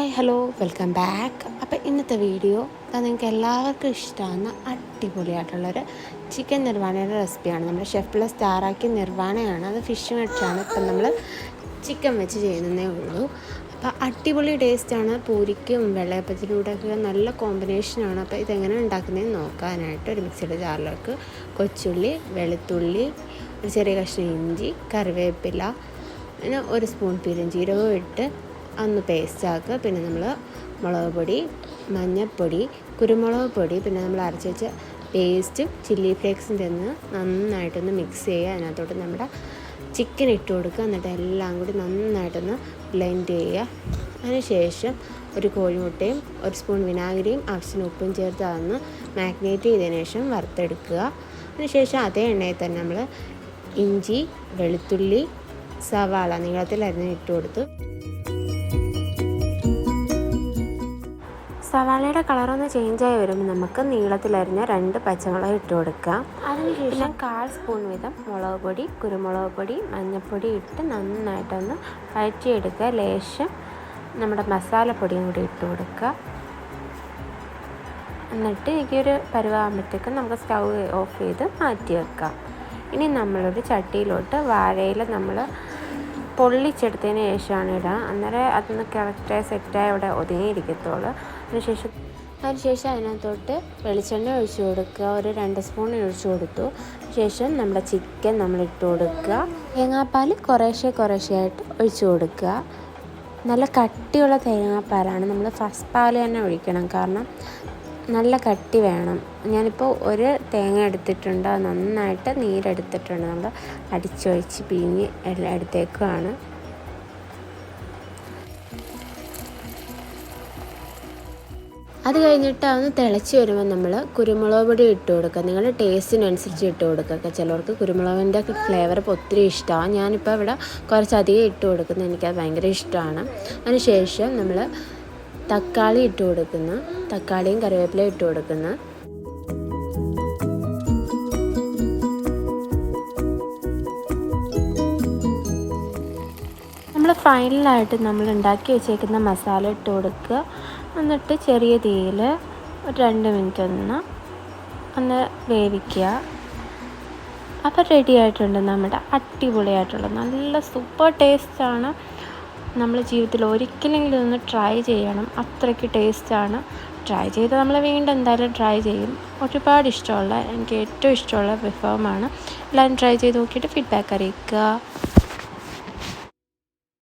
Hi hello welcome back. അപ്പോൾ ഇന്നത്തെ video നിങ്ങൾക്ക് എല്ലാവർക്കും ഇഷ്ടമാകുന്ന അടിപൊളിയായിട്ടുള്ളൊരു ചിക്കൻ നിർവാണയുടെ റെസിപ്പിയാണ്. നമ്മുടെ ഷെഫ്പിള്ളൈ സ്റ്റാറാക്കിയ നിർവാണയാണ്. അത് ഫിഷ് വെച്ചാണ് ഇപ്പം നമ്മൾ ചിക്കൻ വെച്ച് ചെയ്യുന്നതേ ഉള്ളൂ. അപ്പോൾ അടിപൊളി ടേസ്റ്റാണ്. പൂരിക്കും വെള്ളയപ്പത്തിലൂടെയൊക്കെ നല്ല കോമ്പിനേഷനാണ്. അപ്പോൾ ഇതെങ്ങനെ ഉണ്ടാക്കുന്നതെന്ന് നോക്കാനായിട്ട് ഒരു മിക്സിയുടെ ജാറിലേക്ക് കൊച്ചുള്ളി, വെളുത്തുള്ളി, ഒരു ചെറിയ കഷ്ണം ഇഞ്ചി, കറിവേപ്പില, പിന്നെ ഒരു സ്പൂൺ പെരുംജീരകവും ഇട്ട് ഒന്ന് പേസ്റ്റ് ആക്കുക. പിന്നെ നമ്മൾ മുളക് പൊടി, മഞ്ഞൾപ്പൊടി, കുരുമുളക് പൊടി, പിന്നെ നമ്മൾ അരച്ച് വെച്ച പേസ്റ്റും ചില്ലി ഫ്ലേക്സും ചെന്ന് നന്നായിട്ടൊന്ന് മിക്സ് ചെയ്യുക. അതിനകത്തോട്ട് നമ്മുടെ ചിക്കൻ ഇട്ട് കൊടുക്കുക. എന്നിട്ട് എല്ലാം കൂടി നന്നായിട്ടൊന്ന് ബ്ലെൻഡ് ചെയ്യുക. അതിനുശേഷം ഒരു കോഴിമുട്ടയും ഒരു സ്പൂൺ വിനാഗിരിയും ആവശ്യത്തിന് ഉപ്പും ചേർത്ത് അതൊന്ന് മാഗ്നേറ്റ് ചെയ്തതിന് ശേഷം വറുത്തെടുക്കുക. അതിനുശേഷം അതേ എണ്ണയിൽ തന്നെ നമ്മൾ ഇഞ്ചി, വെളുത്തുള്ളി, സവാള നീളത്തിൽ അരിഞ്ഞ് ഇട്ട് കൊടുത്തു. സവാളയുടെ കളറൊന്ന് ചേഞ്ചായി വരുമ്പോൾ നമുക്ക് നീളത്തിലരിഞ്ഞ 2 പച്ചമുളക് ഇട്ട് കൊടുക്കാം. അതിനുശേഷം 1/4 സ്പൂൺ വീതം മുളക് പൊടി, കുരുമുളക് പൊടി, മഞ്ഞൾപ്പൊടി ഇട്ട് നന്നായിട്ടൊന്ന് വഴറ്റിയെടുക്കുക. ലേശം നമ്മുടെ മസാലപ്പൊടിയും കൂടി ഇട്ട് കൊടുക്കുക. എന്നിട്ട് എനിക്കൊരു പരുവാകുമ്പോഴത്തേക്കും നമുക്ക് സ്റ്റൗ ഓഫ് ചെയ്ത് മാറ്റി വെക്കാം. ഇനി നമ്മളൊരു ചട്ടിയിലോട്ട് വാഴയില നമ്മൾ പൊള്ളിച്ചെടുത്തതിന് ശേഷമാണ് ഇടുക. അന്നേരം അതൊന്ന് കറക്റ്റായി സെറ്റായി അവിടെ ഒതുങ്ങിയിരിക്കത്തുള്ളൂ. അതിനുശേഷം അതിനകത്തോട്ട് വെളിച്ചെണ്ണ ഒഴിച്ചു കൊടുക്കുക. ഒരു 2 സ്പൂൺ ഒഴിച്ചു കൊടുത്തു. ശേഷം നമ്മുടെ ചിക്കൻ നമ്മൾ ഇട്ട് കൊടുക്കുക. തേങ്ങാപ്പാൽ കുറേശ്ശെയായിട്ട് ഒഴിച്ചു കൊടുക്കുക. നല്ല കട്ടിയുള്ള തേങ്ങാപ്പാലാണ്. നമ്മൾ ഫസ്റ്റ് പാൽ തന്നെ ഒഴിക്കണം, കാരണം നല്ല കട്ടി വേണം. ഞാനിപ്പോൾ ഒരു തേങ്ങ എടുത്തിട്ടുണ്ട്, അത് നന്നായിട്ട് നീരെടുത്തിട്ടുണ്ട്. നമ്മൾ അടിച്ചൊഴിച്ച് പിഴിഞ്ഞ് എടുത്തേക്കുവാണ്. അത് കഴിഞ്ഞിട്ട് അതൊന്ന് തിളച്ച് വരുമ്പോൾ നമ്മൾ കുരുമുളക് പൊടി ഇട്ട് കൊടുക്കുക. നിങ്ങളുടെ ടേസ്റ്റിനനുസരിച്ച് ഇട്ട് കൊടുക്കുക. ചിലവർക്ക് കുരുമുളകിൻ്റെ ഫ്ലേവർ ഇപ്പോൾ ഒത്തിരി ഇഷ്ടമാണ്. ഞാനിപ്പോൾ ഇവിടെ കുറച്ചധികം ഇട്ട് കൊടുക്കുന്നത്, എനിക്കത് ഭയങ്കര ഇഷ്ടമാണ്. അതിനുശേഷം നമ്മൾ തക്കാളി ഇട്ട് കൊടുക്കുന്നു. തക്കാളിയും കറിവേപ്പിലയും ഇട്ട് കൊടുക്കുന്നു. നമ്മൾ ഫൈനലായിട്ട് നമ്മൾ ഉണ്ടാക്കി വെച്ചേക്കുന്ന മസാല ഇട്ട് കൊടുക്കുക. എന്നിട്ട് ചെറിയ തീയിൽ ഒരു 2 മിനിറ്റ് ഒന്ന് വേവിക്കുക. അപ്പോൾ റെഡി ആയിട്ടുണ്ട് നമ്മുടെ അടിപൊളിയായിട്ടുള്ള നല്ല സൂപ്പർ ടേസ്റ്റാണ്. നമ്മൾ ജീവിതത്തിൽ ഒരിക്കലെങ്കിലും ഒന്ന് ട്രൈ ചെയ്യണം. അത്രയ്ക്ക് ടേസ്റ്റാണ്. ട്രൈ ചെയ്ത് നമ്മൾ വീണ്ടും എന്തായാലും ട്രൈ ചെയ്യും. ഒരുപാട് ഇഷ്ടമുള്ള, എനിക്ക് ഏറ്റവും ഇഷ്ടമുള്ള വിഭവമാണ്. എല്ലാവരും ട്രൈ ചെയ്ത് നോക്കിയിട്ട് ഫീഡ്ബാക്ക് അറിയിക്കുക.